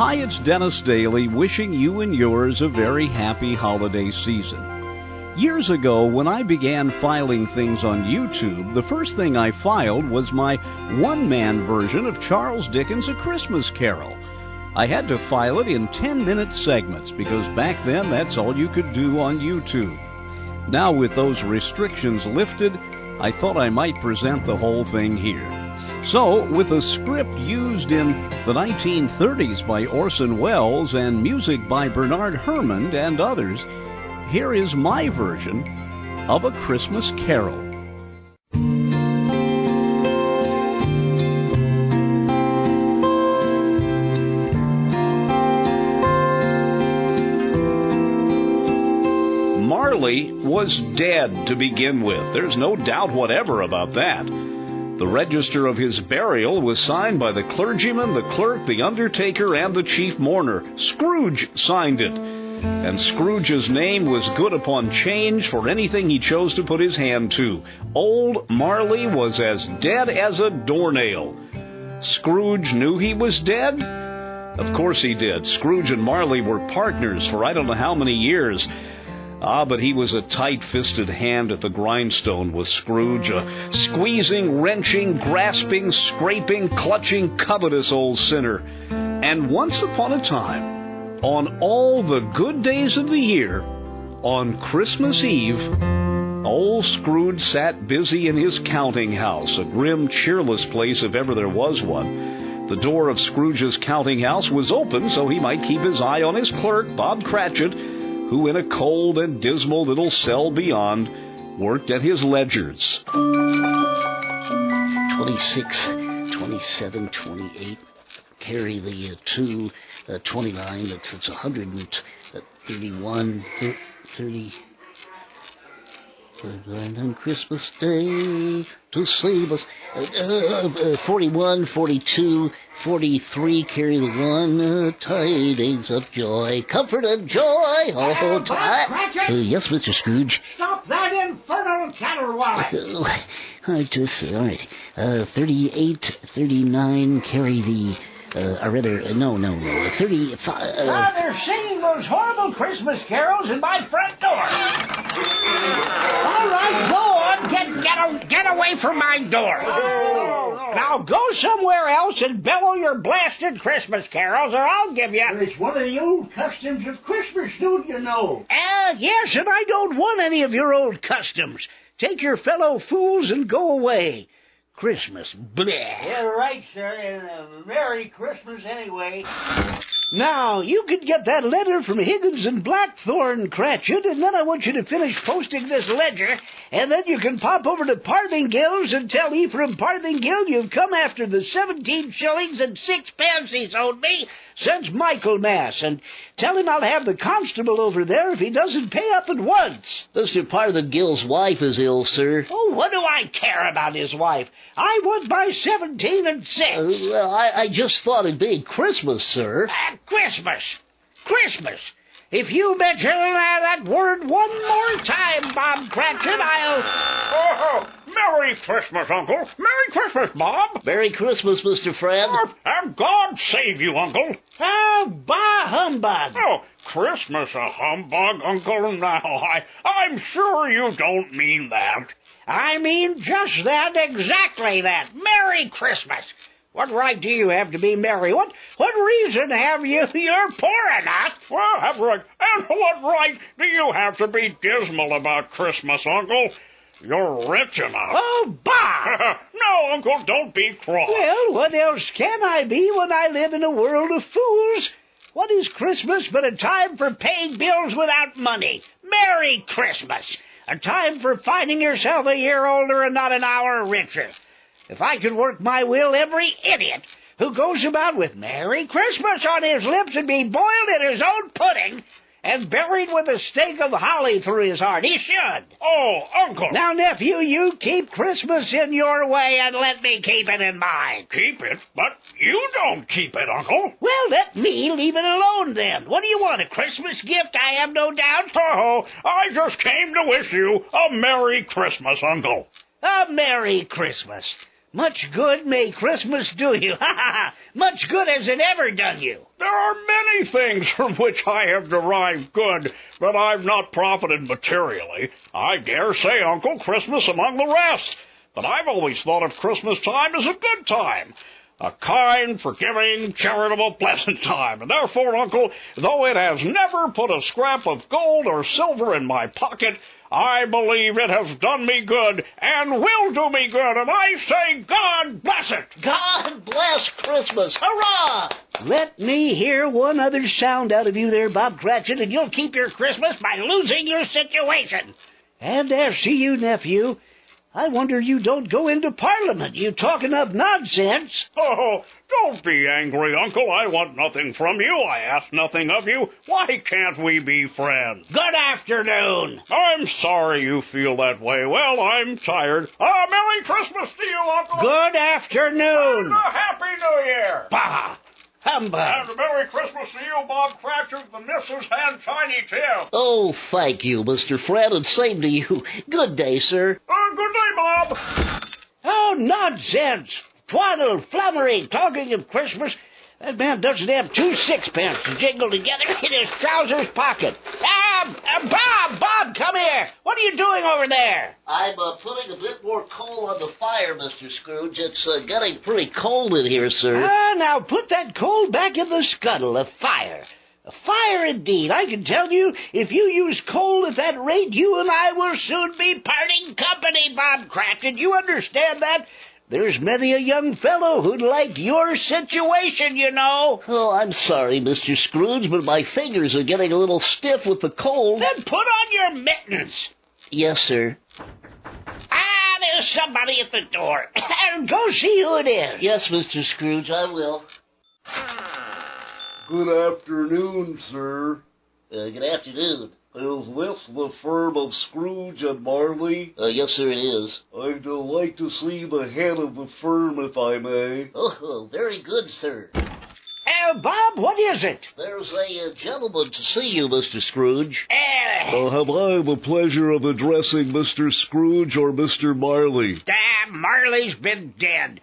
Hi, it's Dennis Daly wishing you and yours a very happy holiday season. Years ago, when I began filing things on YouTube, the first thing I filed was my one-man version of Charles Dickens' A Christmas Carol. I had to file it in 10-minute segments because back then that's all you could do on YouTube. Now with those restrictions lifted, I thought I might present the whole thing here. So, with a script used in the 1930s by Orson Welles and music by Bernard Herrmann and others, here is my version of A Christmas Carol. Marley was dead to begin with. There's no doubt whatever about that. The register of his burial was signed by the clergyman, the clerk, the undertaker, and the chief mourner. Scrooge signed it, and Scrooge's name was good upon change for anything he chose to put his hand to. Old Marley was as dead as a doornail. Scrooge knew he was dead? Of course he did. Scrooge and Marley were partners for I don't know how many years. But he was a tight-fisted hand at the grindstone, was Scrooge, a squeezing, wrenching, grasping, scraping, clutching, covetous old sinner. And once upon a time, on all the good days of the year, on Christmas Eve, old Scrooge sat busy in his counting house, a grim, cheerless place if ever there was one. The door of Scrooge's counting house was open so he might keep his eye on his clerk, Bob Cratchit, who in a cold and dismal little cell beyond worked at his ledgers. 26, 27, 28, carry the 2, 29, it's 131, 30, on Christmas Day to save us, 41, 42, 43, carry the 1, tidings of joy, comfort and joy, all time. Yes, Mr. Scrooge. Stop that infernal caterwauling! All right, 38, 39, carry the, 35, they're singing those horrible Christmas carols in my front door. All right, go on, get away from my door. Now go somewhere else and bellow your blasted Christmas carols, or I'll give you... It's one of the old customs of Christmas, don't you know? Yes, and I don't want any of your old customs. Take your fellow fools and go away. Christmas, bleh. Yeah, right, sir, and Merry Christmas anyway. Now, you can get that letter from Higgins and Blackthorn, Cratchit, and then I want you to finish posting this ledger, and then you can pop over to Parthingill's and tell Ephraim Parthingill you've come after the 17 shillings and 6 he's owed me since Michaelmas, and tell him I'll have the constable over there if he doesn't pay up at once. Mr. Parthingill's wife is ill, sir. Oh, what do I care about his wife? I want my 17 and 6. Well, I just thought it'd be Christmas, sir. Christmas. If you mention that word one more time, Bob Cratchit, I'll... Oh, Merry Christmas, Uncle. Merry Christmas, Bob. Merry Christmas, Mr. Fred. And God save you, Uncle. Oh, bah humbug. Oh, Christmas a humbug, Uncle. Now, I'm sure you don't mean that. I mean just that, exactly that. Merry Christmas. What right do you have to be merry? What reason have you? You're poor enough. Well, have right. And what right do you have to be dismal about Christmas, Uncle? You're rich enough. Oh, bah! No, Uncle, don't be cross. Well, what else can I be when I live in a world of fools? What is Christmas but a time for paying bills without money? Merry Christmas! A time for finding yourself a year older and not an hour richer. If I could work my will, every idiot who goes about with Merry Christmas on his lips would be boiled in his own pudding and buried with a stake of holly through his heart. He should. Oh, Uncle. Now, nephew, you keep Christmas in your way and let me keep it in mine. Keep it? But you don't keep it, Uncle. Well, let me leave it alone, then. What do you want, a Christmas gift, I have no doubt? Oh, I just came to wish you a Merry Christmas, Uncle. A Merry Christmas. Much good may Christmas do you. Ha ha ha! Much good has it ever done you. There are many things from which I have derived good, but I've not profited materially. I dare say, Uncle, Christmas among the rest. But I've always thought of Christmas time as a good time. A kind, forgiving, charitable, pleasant time. And therefore, Uncle, though it has never put a scrap of gold or silver in my pocket, I believe it has done me good and will do me good. And I say, God bless it. God bless Christmas. Hurrah! Let me hear one other sound out of you there, Bob Cratchit, and you'll keep your Christmas by losing your situation. And as to you, nephew, I wonder you don't go into Parliament. You talking of nonsense. Oh, don't be angry, Uncle. I want nothing from you. I ask nothing of you. Why can't we be friends? Good afternoon. I'm sorry you feel that way. Well, I'm tired. Merry Christmas to you, Uncle. Good afternoon. And a Happy New Year. Bah! Humbug. And a Merry Christmas to you, Bob Cratchit, the missus, and Tiny Tim. Oh, thank you, Mr. Fred, and same to you. Good day, sir. Good day, Bob. Oh, nonsense. Twaddle, flummery, talking of Christmas. That man doesn't have 2 sixpence to jingle together in his trousers pocket. Bob, come here. What are you doing over there? I'm putting a bit more coal on the fire, Mr. Scrooge. It's getting pretty cold in here, sir. Now put that coal back in the scuttle. A fire. A fire indeed. I can tell you, if you use coal at that rate, you and I will soon be parting company, Bob Cratchit. You understand that? There's many a young fellow who'd like your situation, you know. Oh, I'm sorry, Mr. Scrooge, but my fingers are getting a little stiff with the cold. Then put on your mittens. Yes, sir. There's somebody at the door. Go see who it is. Yes, Mr. Scrooge, I will. Good afternoon, sir. Good afternoon. Is this the firm of Scrooge and Marley? Yes, sir, it is. I'd like to see the head of the firm, if I may. Oh, very good, sir. Bob, what is it? There's a gentleman to see you, Mr. Scrooge. Have I the pleasure of addressing Mr. Scrooge or Mr. Marley? Damn, Marley's been dead.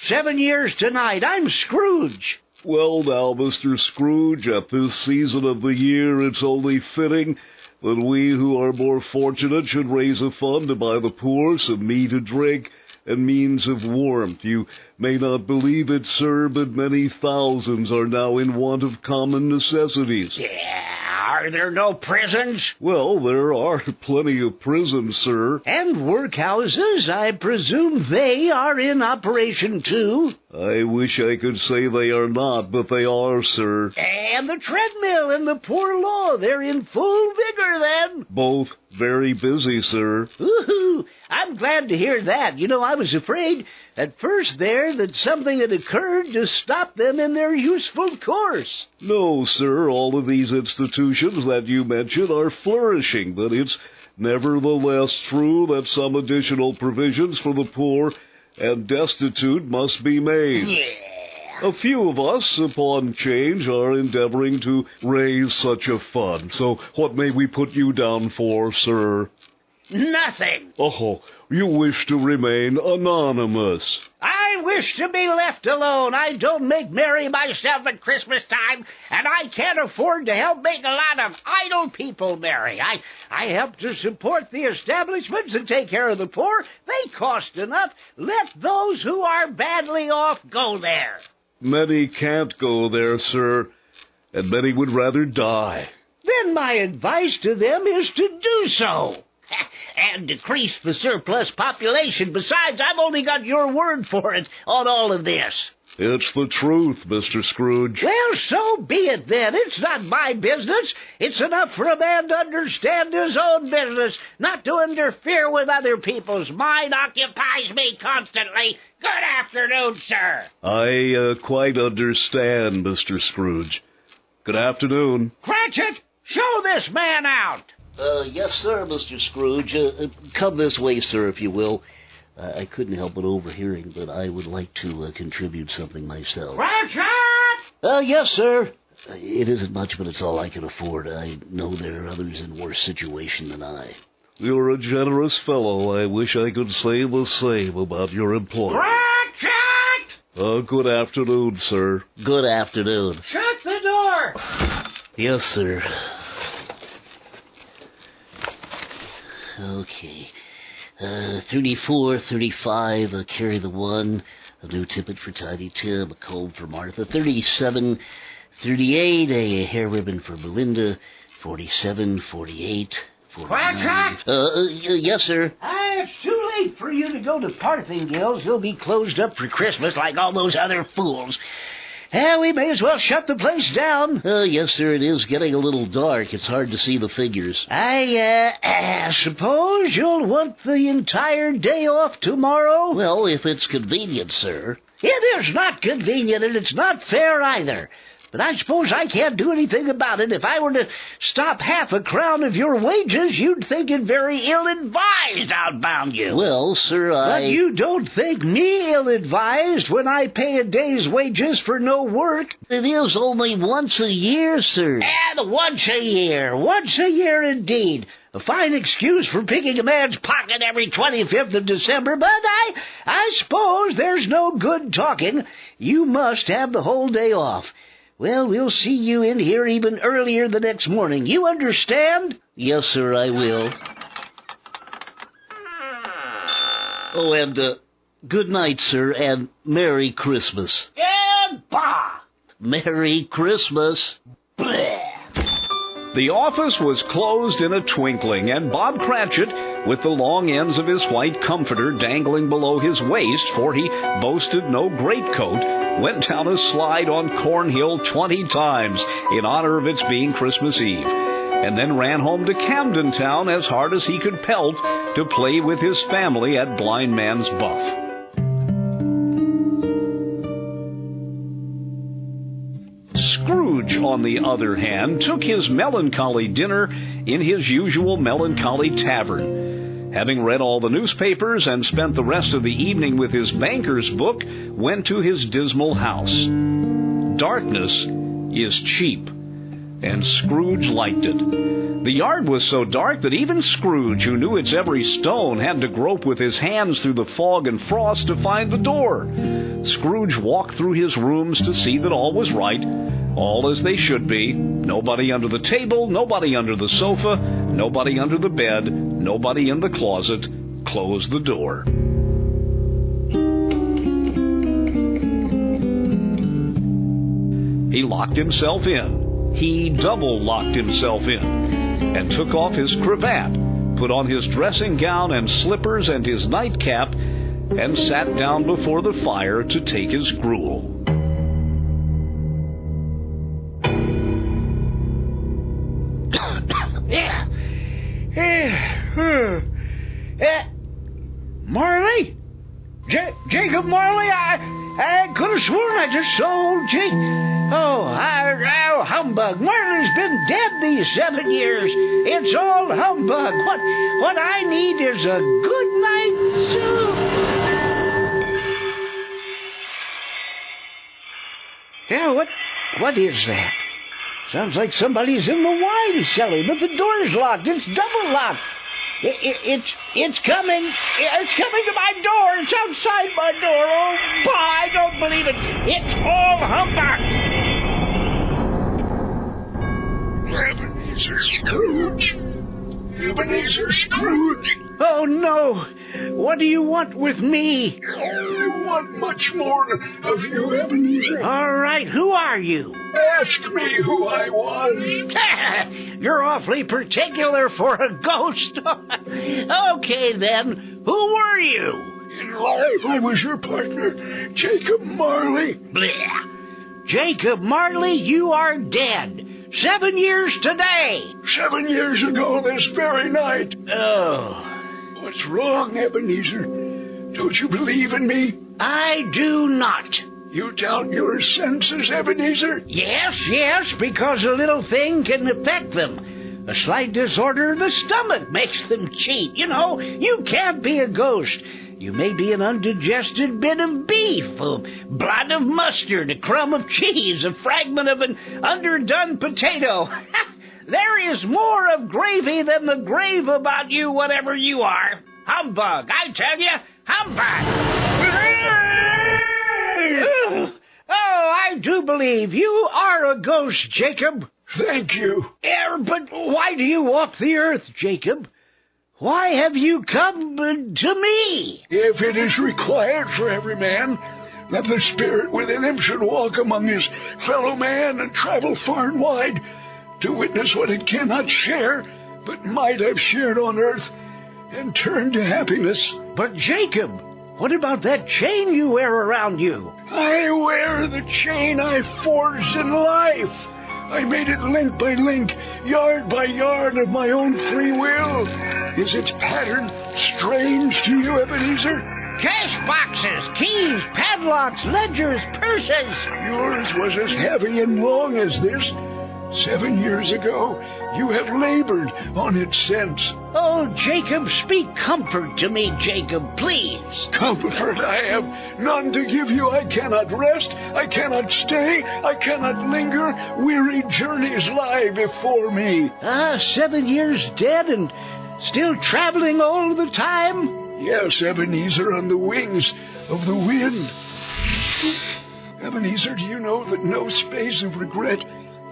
7 years tonight. I'm Scrooge. Well, now, Mr. Scrooge, at this season of the year, it's only fitting that we who are more fortunate should raise a fund to buy the poor some meat and drink and means of warmth. You may not believe it, sir, but many thousands are now in want of common necessities. Yeah, are there no prisons? Well, there are plenty of prisons, sir. And workhouses, I presume they are in operation too? I wish I could say they are not, but they are, sir. And the treadmill and the poor law, they're in full vigor then? Both very busy, sir. Woo-hoo! I'm glad to hear that. You know, I was afraid at first there that something had occurred to stop them in their useful course. No, sir, all of these institutions that you mentioned are flourishing, but it's nevertheless true that some additional provisions for the poor and destitute must be made. Yeah. A few of us, upon change, are endeavoring to raise such a fund. So what may we put you down for, sir? Nothing. Oh, you wish to remain anonymous. I wish to be left alone. I don't make merry myself at Christmas time, and I can't afford to help make a lot of idle people merry. I help to support the establishments and take care of the poor. They cost enough. Let those who are badly off go there. Many can't go there, sir, and many would rather die. Then my advice to them is to do so. And decrease the surplus population. Besides, I've only got your word for it on all of this. It's the truth, Mr. Scrooge. Well, so be it then. It's not my business. It's enough for a man to understand his own business, not to interfere with other people's. Mine occupies me constantly. Good afternoon, sir. I quite understand, Mr. Scrooge. Good afternoon. Cratchit, show this man out. Yes, sir, Mr. Scrooge. Come this way, sir, if you will. I couldn't help but overhearing, but I would like to contribute something myself. Cratchit! Yes, sir. It isn't much, but it's all I can afford. I know there are others in worse situation than I. You're a generous fellow. I wish I could say the same about your employer. Good afternoon, sir. Good afternoon. Shut the door! Yes, sir. Okay. 34, 35, carry the 1. A new tippet for Tiny Tim, a comb for Martha. 37, 38, a hair ribbon for Belinda. 47, 48, 49. Quack! Yes, sir. It's too late for you to go to Parthingales. You'll be closed up for Christmas like all those other fools. We may as well shut the place down. Yes, sir, it is getting a little dark. It's hard to see the figures. I suppose you'll want the entire day off tomorrow? Well, if it's convenient, sir. It is not convenient, and it's not fair either. But I suppose I can't do anything about it. If I were to stop half a crown of your wages, you'd think it very ill-advised outbound you. Well, sir, But you don't think me ill-advised when I pay a day's wages for no work? It is only once a year, sir. And once a year. Once a year indeed. A fine excuse for picking a man's pocket every 25th of December, but I suppose there's no good talking. You must have the whole day off. Well, we'll see you in here even earlier the next morning. You understand? Yes, sir, I will. Oh, and, good night, sir, and Merry Christmas. And bah! Merry Christmas. Bleh! The office was closed in a twinkling, and Bob Cratchit, with the long ends of his white comforter dangling below his waist, for he boasted no greatcoat, went down a slide on Cornhill 20 times in honor of its being Christmas Eve, and then ran home to Camden Town as hard as he could pelt to play with his family at Blind Man's Buff. Scrooge, on the other hand, took his melancholy dinner in his usual melancholy tavern. Having read all the newspapers and spent the rest of the evening with his banker's book, went to his dismal house. Darkness is cheap, and Scrooge liked it. The yard was so dark that even Scrooge, who knew its every stone, had to grope with his hands through the fog and frost to find the door. Scrooge walked through his rooms to see that all was right, all as they should be. Nobody under the table, nobody under the sofa, nobody under the bed, nobody in the closet. Closed the door. He locked himself in. He double-locked himself in, and took off his cravat, put on his dressing gown and slippers and his nightcap, and sat down before the fire to take his gruel. Marley? Jacob Marley? I could have sworn I just saw old Jake. Oh, humbug. Marley's been dead these 7 years. It's all humbug. What I need is a good night soup. Yeah, what is that? Sounds like somebody's in the wine cellar, but the door's locked. It's double locked. It's coming. It's coming to my door. It's outside my door. Oh, bah, I don't believe it. It's all humbug. Ebenezer Scrooge. Ebenezer Scrooge. Oh, no. What do you want with me? I want much more of you, Ebenezer. All right, who are you? Ask me who I was. You're awfully particular for a ghost. Okay, then. Who were you? In life, I was your partner, Jacob Marley. Blech. Jacob Marley, you are dead. 7 years today. 7 years ago this very night. Oh. What's wrong, Ebenezer? Don't you believe in me? I do not. You doubt your senses, Ebenezer? Yes, because a little thing can affect them. A slight disorder of the stomach makes them cheat. You know, you can't be a ghost. You may be an undigested bit of beef, a blot of mustard, a crumb of cheese, a fragment of an underdone potato. There is more of gravy than the grave about you, whatever you are. Humbug, I tell you, humbug. Oh, I do believe you are a ghost, Jacob. Thank you. But why do you walk the earth, Jacob? Why have you come to me? If it is required for every man that the spirit within him should walk among his fellow man and travel far and wide to witness what it cannot share, but might have shared on earth, and turn to happiness. But Jacob, what about that chain you wear around you? I wear the chain I forged in life. I made it link by link, yard by yard of my own free will. Is its pattern strange to you, Ebenezer? Cash boxes, keys, padlocks, ledgers, purses. Yours was as heavy and long as this. 7 years ago, you have labored on its sense. Oh, Jacob, speak comfort to me, Jacob, please. Comfort I have none to give you. I cannot rest, I cannot stay, I cannot linger. Weary journeys lie before me. 7 years dead and still traveling all the time? Yes, Ebenezer, on the wings of the wind. Ebenezer, do you know that no space of regret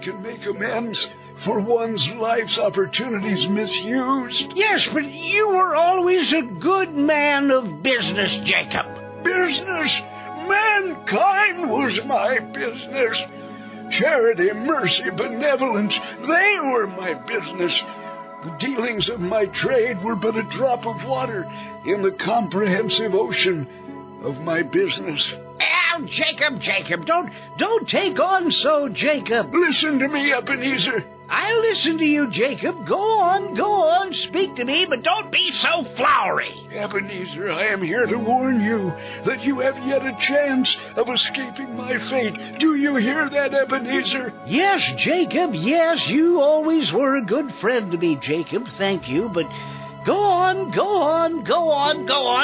can make amends for one's life's opportunities misused? Yes, but you were always a good man of business, Jacob. Business? Mankind was my business. Charity, mercy, benevolence, they were my business. The dealings of my trade were but a drop of water in the comprehensive ocean of my business. Jacob, don't take on so, Jacob. Listen to me, Ebenezer. I'll listen to you, Jacob. Go on, speak to me, but don't be so flowery. Ebenezer, I am here to warn you that you have yet a chance of escaping my fate. Do you hear that, Ebenezer? Yes, Jacob, yes, you always were a good friend to me, Jacob, thank you, but go on.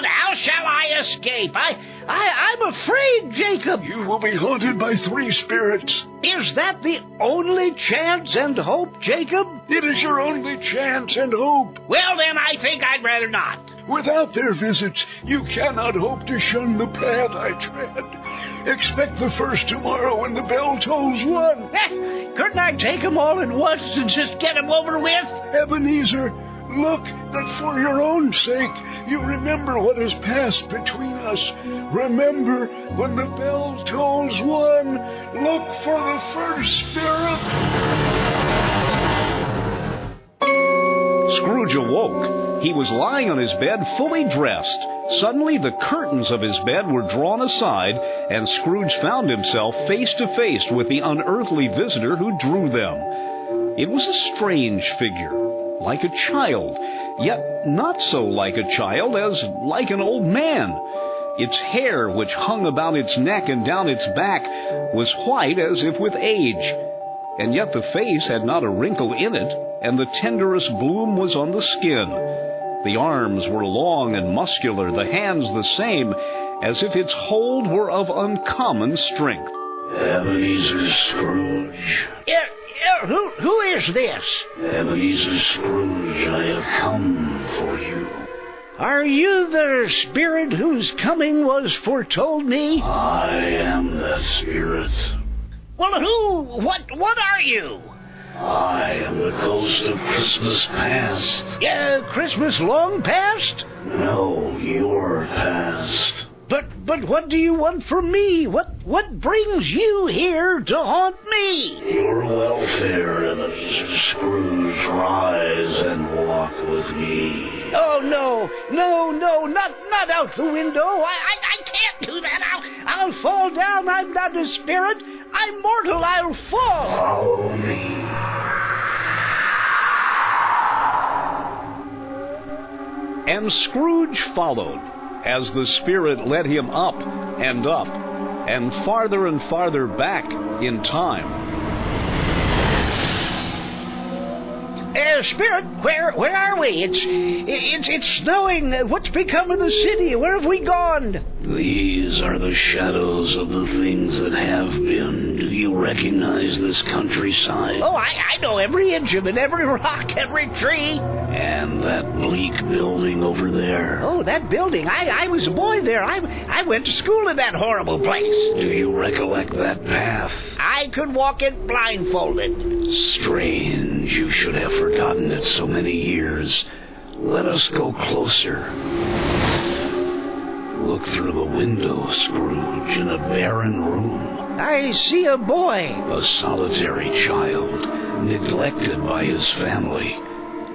How shall I escape? I'm afraid, Jacob. You will be haunted by 3 spirits. Is that the only chance and hope, Jacob? It is your only chance and hope. Well, then, I think I'd rather not. Without their visits, you cannot hope to shun the path I tread. Expect the first tomorrow when the bell tolls 1. Couldn't I take them all at once and just get them over with? Ebenezer, look that for your own sake you remember what has passed between us. Remember when the bell tolls 1, look for the first spirit. Scrooge awoke. He was lying on his bed fully dressed. Suddenly the curtains of his bed were drawn aside, and Scrooge found himself face to face with the unearthly visitor who drew them. It was a strange figure, like a child, yet not so like a child as like an old man. Its hair, which hung about its neck and down its back, was white as if with age, and yet the face had not a wrinkle in it, and the tenderest bloom was on the skin. The arms were long and muscular, the hands the same, as if its hold were of uncommon strength. Ebenezer Scrooge. Who is this? Ebenezer Scrooge, I have come for you. Are you the spirit whose coming was foretold me? I am that spirit. Well, what are you? I am the ghost of Christmas past. Christmas long past? No, your past. But what do you want from me? What brings you here to haunt me? Your welfare, Ebenezer Scrooge. Rise and walk with me. Oh, no, not out the window. I can't do that. I'll fall down. I'm not a spirit. I'm mortal. I'll fall. Follow me. And Scrooge followed, as the spirit led him up, and farther back in time. Spirit, where are we? It's snowing. What's become of the city? Where have we gone? These are the shadows of the things that have been. Do you recognize this countryside? Oh, I know every inch of it, every rock, every tree. And that bleak building over there. Oh, that building. I was a boy there. I went to school in that horrible place. Do you recollect that path? I could walk it blindfolded. Strange. You should have forgotten it so many years. Let us go closer. Look through the window, Scrooge, in a barren room. I see a boy. A solitary child, neglected by his family,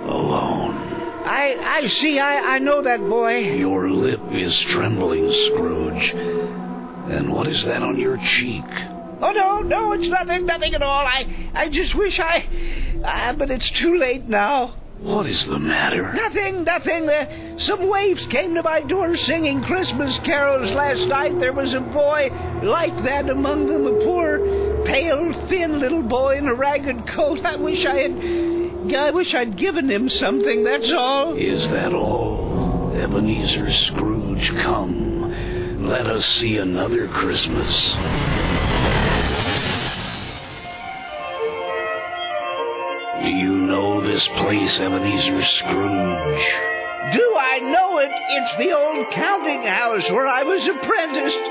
alone. I see, I know that boy. Your lip is trembling, Scrooge. And what is that on your cheek? Oh, no, it's nothing at all. I just wish but it's too late now. What is the matter? Nothing. Some waifs came to my door singing Christmas carols last night. There was a boy like that among them, a poor, pale, thin little boy in a ragged coat. I wish I'd given him something, that's all. Is that all? Ebenezer Scrooge, come. Let us see another Christmas. Do you know this place, Ebenezer Scrooge? Do I know it? It's the old counting house where I was apprenticed.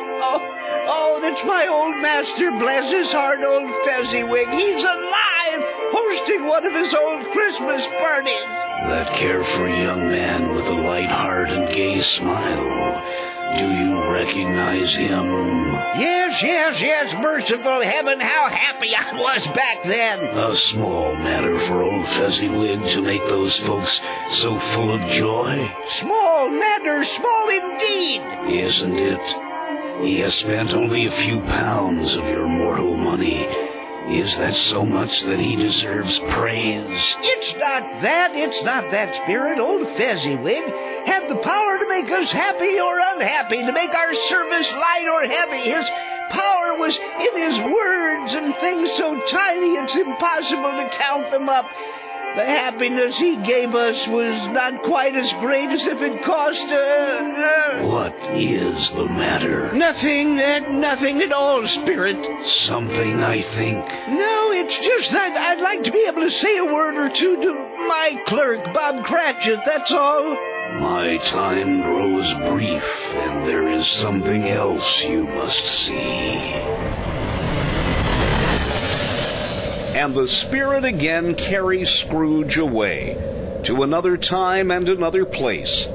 Oh, that's my old master, bless his heart, old Fezziwig. He's alive, hosting one of his old Christmas parties. That carefree young man with a light heart and gay smile. Do you recognize him? Yes, merciful heaven, how happy I was back then. A small matter for old Fezziwig to make those folks so full of joy. Small matter, small indeed. Isn't it? He has spent only a few pounds of your mortal money. Is that so much that he deserves praise? It's not that, Spirit. Old Fezziwig had the power to make us happy or unhappy, to make our service light or heavy. His power was in his words, and things so tiny it's impossible to count them up. The happiness he gave us was not quite as great as if it cost What is the matter? Nothing at all, Spirit. Something, I think. No, it's just that I'd like to be able to say a word or two to my clerk, Bob Cratchit, that's all. My time grows brief, and there is something else you must see. And the Spirit again carries Scrooge away to another time and another place.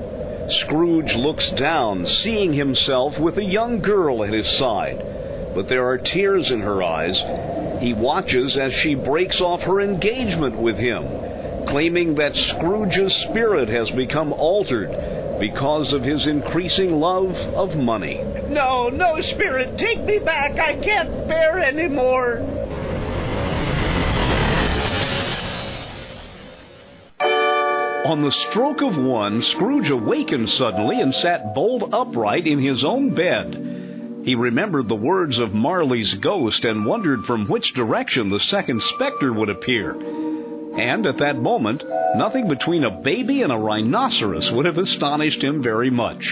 Scrooge looks down, seeing himself with a young girl at his side, but there are tears in her eyes. He watches as she breaks off her engagement with him, claiming that Scrooge's spirit has become altered because of his increasing love of money. No, Spirit, take me back. I can't bear any more. On the stroke of one, Scrooge awakened suddenly and sat bolt upright in his own bed. He remembered the words of Marley's ghost and wondered from which direction the second specter would appear. And at that moment, nothing between a baby and a rhinoceros would have astonished him very much.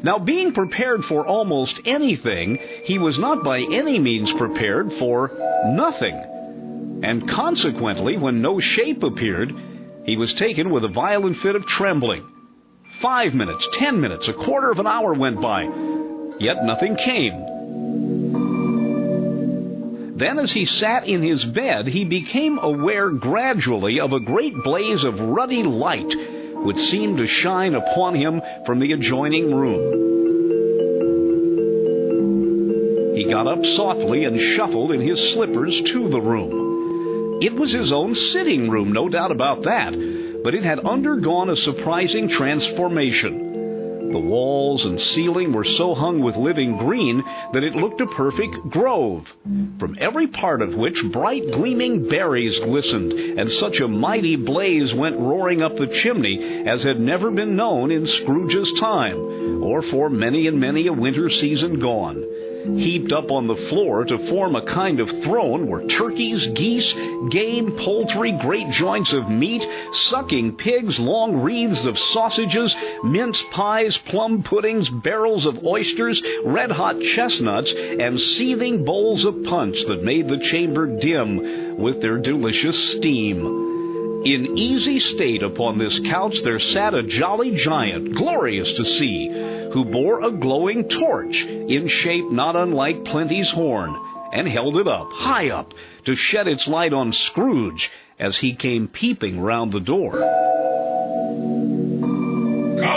Now, being prepared for almost anything, he was not by any means prepared for nothing. And consequently, when no shape appeared, he was taken with a violent fit of trembling. 5 minutes, 10 minutes, a quarter of an hour went by, yet nothing came. Then as he sat in his bed, he became aware gradually of a great blaze of ruddy light which seemed to shine upon him from the adjoining room. He got up softly and shuffled in his slippers to the room. It was his own sitting room, no doubt about that, but it had undergone a surprising transformation. The walls and ceiling were so hung with living green that it looked a perfect grove, from every part of which bright gleaming berries glistened, and such a mighty blaze went roaring up the chimney as had never been known in Scrooge's time, or for many and many a winter season gone. Heaped up on the floor to form a kind of throne were turkeys, geese, game, poultry, great joints of meat, sucking pigs, long wreaths of sausages, mince pies, plum puddings, barrels of oysters, red-hot chestnuts, and seething bowls of punch that made the chamber dim with their delicious steam. In easy state upon this couch there sat a jolly giant, glorious to see, who bore a glowing torch, in shape not unlike Plenty's horn, and held it up, high up, to shed its light on Scrooge as he came peeping round the door. Come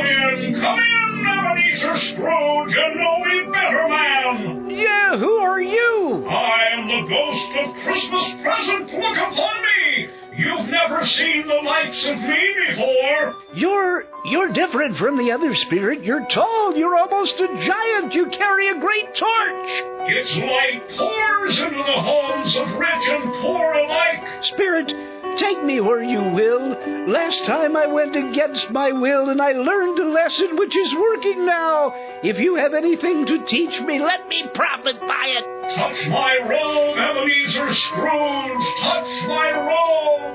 in, Ebenezer Scrooge, and know me better, man. Yeah, who are you? I am the ghost of Christmas present. Look upon me. You've never seen the likes of me before. You're different from the other spirit. You're tall. You're almost a giant. You carry a great torch. Its light pours into the homes of rich and poor alike. Spirit, take me where you will. Last time I went against my will, and I learned a lesson which is working now. If you have anything to teach me, let me profit by it. Touch my robe, Ebenezer Scrooge. Touch my robe.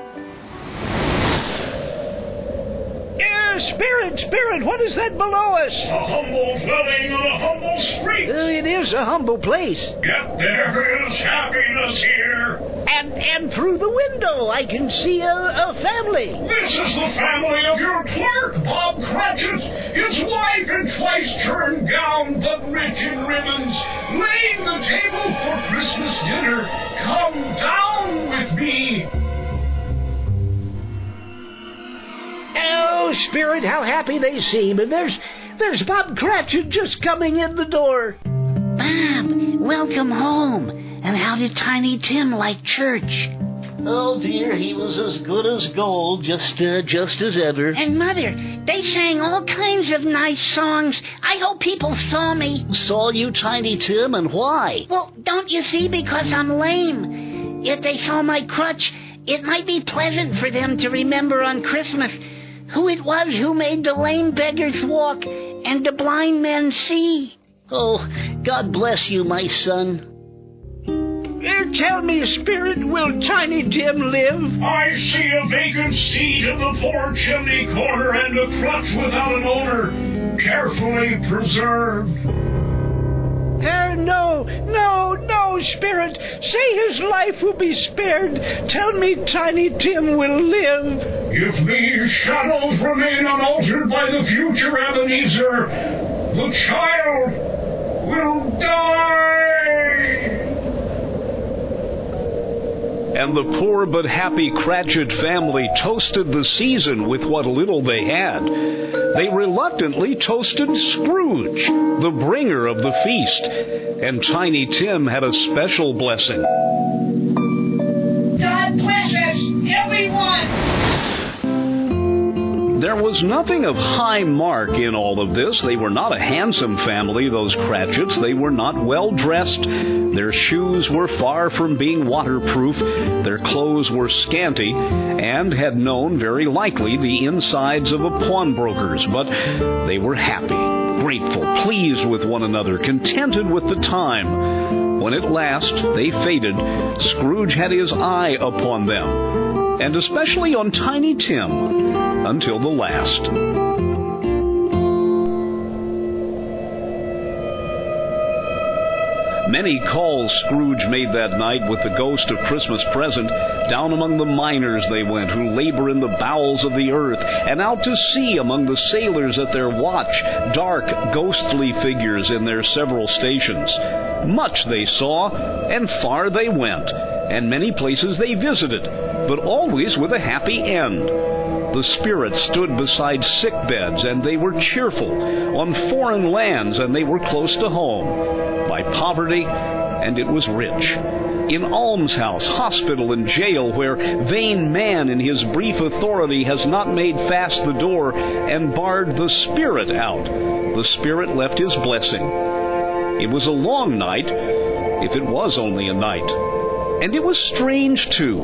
Spirit, what is that below us? A humble dwelling on a humble street. It is a humble place. Yet there is happiness here. And through the window I can see a family. This is the family of your clerk, Bob Cratchit. His wife in twice-turned gown, but rich in ribbons, laying the table for Christmas dinner. Come down with me. Oh, Spirit, how happy they seem. And there's Bob Cratchit just coming in the door. Bob, welcome home. And how did Tiny Tim like church? Oh, dear, he was as good as gold, just as ever. And Mother, they sang all kinds of nice songs. I hope people saw me. Saw you, Tiny Tim, and why? Well, don't you see, because I'm lame. If they saw my crutch, it might be pleasant for them to remember on Christmas who it was who made the lame beggars walk and the blind men see. Oh, God bless you, my son. Tell me, Spirit, will Tiny Tim live? I see a vacant seat in the poor chimney corner and a crutch without an owner, carefully preserved. No, Spirit. Say his life will be spared. Tell me Tiny Tim will live. If these shadows remain unaltered by the future, Ebenezer, the child will die. And the poor but happy Cratchit family toasted the season with what little they had. They reluctantly toasted Scrooge, the bringer of the feast, and Tiny Tim had a special blessing. God bless us, everyone! There was nothing of high mark in all of this. They were not a handsome family, those Cratchits. They were not well dressed. Their shoes were far from being waterproof. Their clothes were scanty and had known, very likely, the insides of a pawnbroker's. But they were happy, grateful, pleased with one another, contented with the time. When at last they faded, Scrooge had his eye upon them, and especially on Tiny Tim, until the last. Many calls Scrooge made that night with the ghost of Christmas present. Down among the miners they went, who labor in the bowels of the earth, and out to sea among the sailors at their watch, dark, ghostly figures in their several stations. Much they saw, and far they went, and many places they visited, but always with a happy end. The spirits stood beside sick beds, and they were cheerful, on foreign lands, and they were close to home, by poverty, and it was rich, in almshouse, hospital, and jail, where vain man in his brief authority has not made fast the door and barred the spirit out. The spirit left his blessing. It was a long night, if it was only a night, and it was strange, too.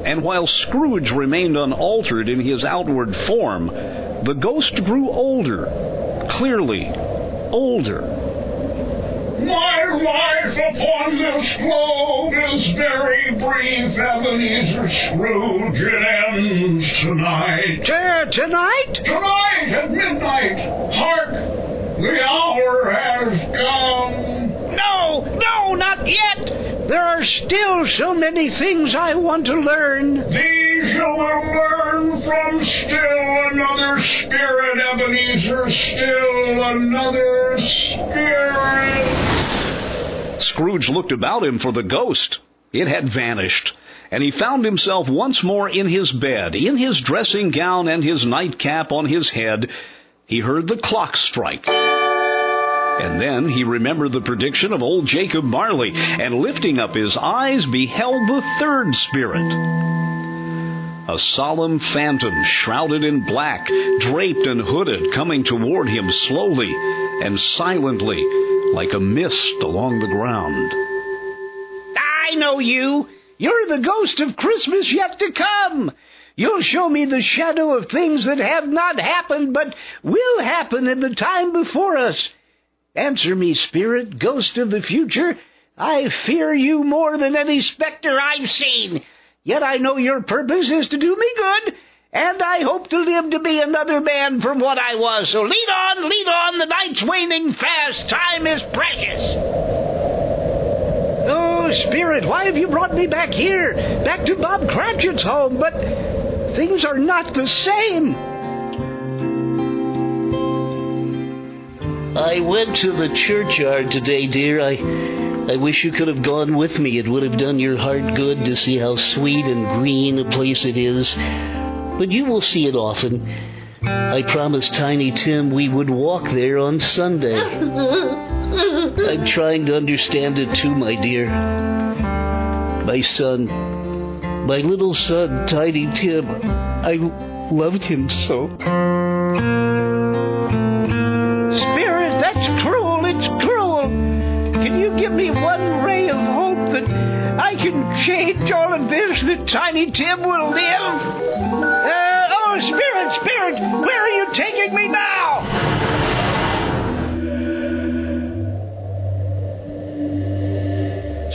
And while Scrooge remained unaltered in his outward form, the ghost grew older, clearly older. My life upon this globe is very brief, Ebenezer Scrooge. It ends tonight. Tonight? Tonight at midnight. Hark! The hour has come. No, not yet. There are still so many things I want to learn. These you will learn from still another spirit, Ebenezer. Still another spirit. Scrooge looked about him for the ghost. It had vanished, and he found himself once more in his bed, in his dressing gown and his nightcap on his head. He heard the clock strike. And then he remembered the prediction of old Jacob Marley, and lifting up his eyes, beheld the third spirit. A solemn phantom, shrouded in black, draped and hooded, coming toward him slowly and silently, like a mist along the ground. I know you. You're the ghost of Christmas yet to come. You'll show me the shadow of things that have not happened, but will happen in the time before us. Answer me, spirit, ghost of the future. I fear you more than any specter I've seen. Yet I know your purpose is to do me good, and I hope to live to be another man from what I was. So lead on, the night's waning fast. Time is precious. Oh, Spirit, why have you brought me back here? Back to Bob Cratchit's home, but things are not the same. I went to the churchyard today, dear. I wish you could have gone with me. It would have done your heart good to see how sweet and green a place it is. But you will see it often. I promised Tiny Tim we would walk there on Sunday. I'm trying to understand it too, my dear. My little son, Tiny Tim, I loved him so. Spirit, that's cruel, it's cruel. Can you give me one ray of hope that I can change all of this, that Tiny Tim will live? Oh, Spirit, where are you taking me now?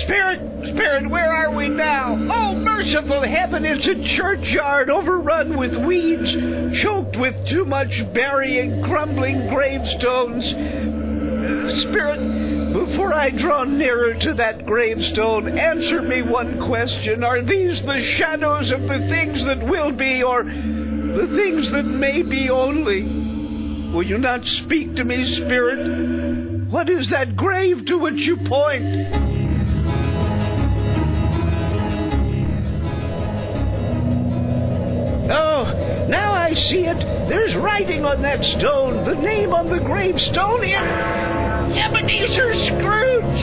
Spirit, where are we now? Oh, merciful heaven, it's a churchyard overrun with weeds, choked with too much burying, crumbling gravestones. Spirit, before I draw nearer to that gravestone, answer me one question. Are these the shadows of the things that will be, or the things that may be only? Will you not speak to me, Spirit? What is that grave to which you point? Oh, now I see it. There's writing on that stone. The name on the gravestone is Ebenezer Scrooge.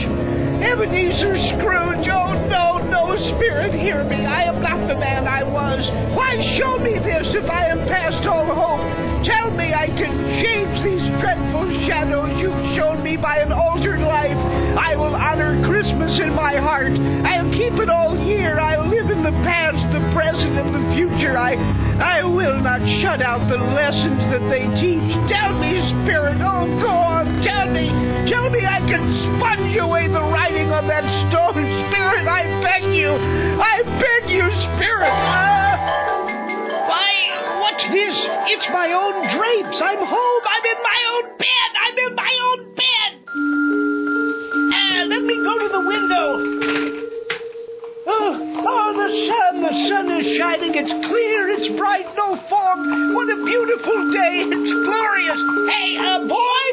Ebenezer Scrooge. Oh, no, Spirit, hear me. I am not the man I was. Why show me this if I am past all hope? Tell me I can change these dreadful shadows you've shown me by an altered life. I will honor Christmas in my heart. I'll keep it all year. I'll live in the past, the present, and the future. I will not shut out the lessons that they teach. Tell me, Spirit, oh, go on, tell me I can sponge away the writing on that stone. Spirit, I beg you, Spirit. Why, what's this? It's my own drapes. I'm home. I'm in my own bed. Let me go to the window. Oh, the sun is shining. It's clear, it's bright, no fog. What a beautiful day. It's glorious. Hey, boy.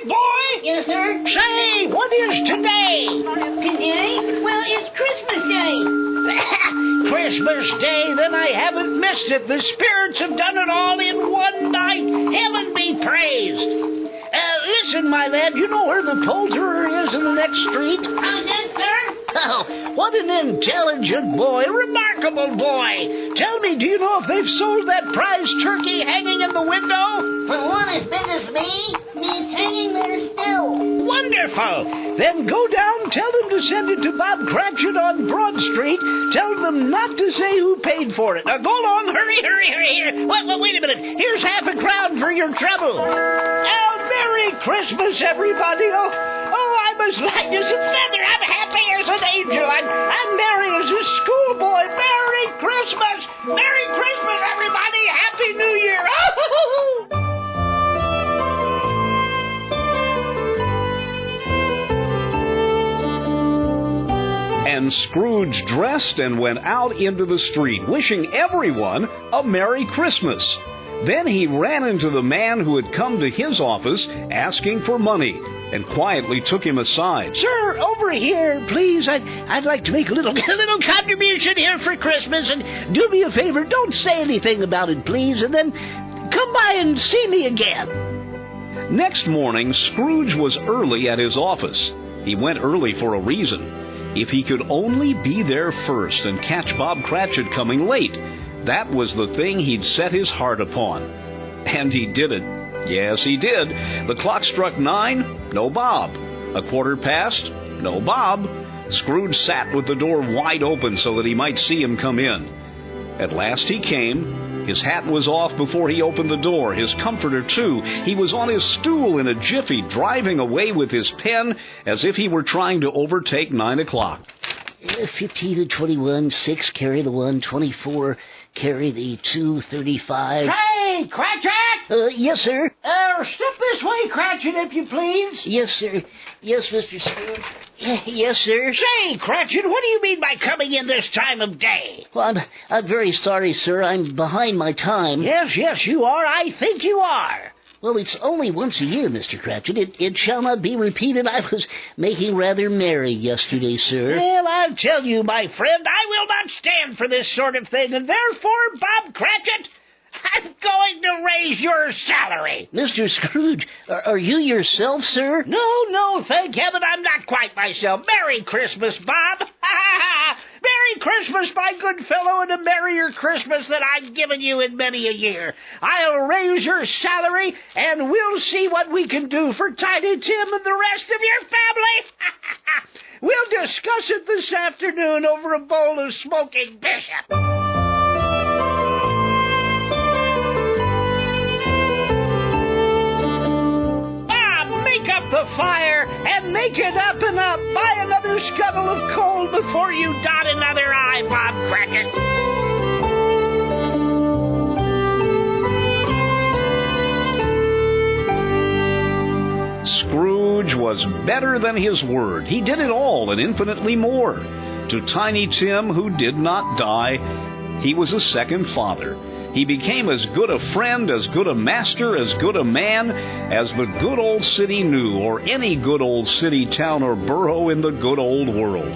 Yes, sir? Say, what is today? Today? Well, it's Christmas Day. Christmas Day? Then I haven't missed it. The spirits have done it all in one night. Heaven be praised. Listen, my lad, you know where the poulterer is in the next street? Yes, sir? Oh, what an intelligent boy, remarkable boy. Tell me, do you know if they've sold that prize turkey hanging in the window? For one as big as me, it's hanging there still. Wonderful. Then go down, tell them to send it to Bob Cratchit on Broad Street. Tell them not to say who paid for it. Now go along, hurry. Here. Wait a minute. Here's $50 for your trouble. Oh, Merry Christmas, everybody. Oh, I'm I'm as light as a feather. I'm happy as an angel. I'm merry as a schoolboy. Merry Christmas! Merry Christmas, everybody! Happy New Year! And Scrooge dressed and went out into the street, wishing everyone a Merry Christmas. Then he ran into the man who had come to his office asking for money, and quietly took him aside. Sir, over here, please. I'd like to make a little contribution here for Christmas, and do me a favor, don't say anything about it, please, and then come by and see me again. Next morning, Scrooge was early at his office. He went early for a reason. If he could only be there first and catch Bob Cratchit coming late, that was the thing he'd set his heart upon. And he did it. Yes, he did. The clock struck 9, no Bob. 1:15, no Bob. Scrooge sat with the door wide open so that he might see him come in. At last he came. His hat was off before he opened the door, his comforter too. He was on his stool in a jiffy, driving away with his pen as if he were trying to overtake 9 o'clock. 15 and 21, 6, carry the 1, 24, carry the 2, 35. Hey, Cratchit! Yes, sir. Step this way, Cratchit, if you please. Yes, sir. Yes, Mr. Scrooge. Yes, sir. Say, Cratchit, what do you mean by coming in this time of day? Well, I'm very sorry, sir. I'm behind my time. Yes, you are. I think you are. Well, it's only once a year, Mr. Cratchit. It shall not be repeated. I was making rather merry yesterday, sir. Well, I'll tell you, my friend, I will not stand for this sort of thing, and therefore, Bob Cratchit, I'm going to raise your salary. Mr. Scrooge, are you yourself, sir? No, thank heaven I'm not quite myself. Merry Christmas, Bob. Merry Christmas, my good fellow, and a merrier Christmas than I've given you in many a year. I'll raise your salary, and we'll see what we can do for Tiny Tim and the rest of your family. We'll discuss it this afternoon over a bowl of smoking bishop. The fire and make it up and up. Buy another scuttle of coal before you dot another I, Bob Cratchit. Scrooge was better than his word. He did it all and infinitely more. To Tiny Tim, who did not die, he was a second father. He became as good a friend, as good a master, as good a man as the good old city knew, or any good old city, town, or borough in the good old world.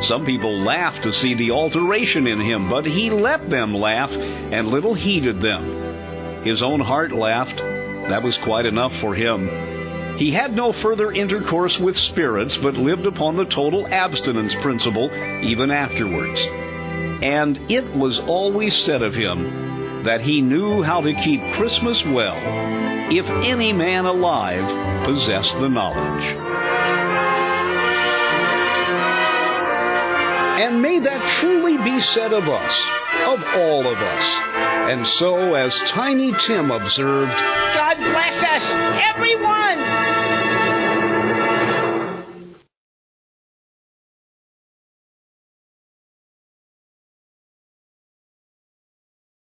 Some people laughed to see the alteration in him, but he let them laugh and little heeded them. His own heart laughed. That was quite enough for him. He had no further intercourse with spirits, but lived upon the total abstinence principle even afterwards. And it was always said of him that he knew how to keep Christmas well, if any man alive possessed the knowledge. And may that truly be said of us, of all of us. And so, as Tiny Tim observed, God bless us, everyone!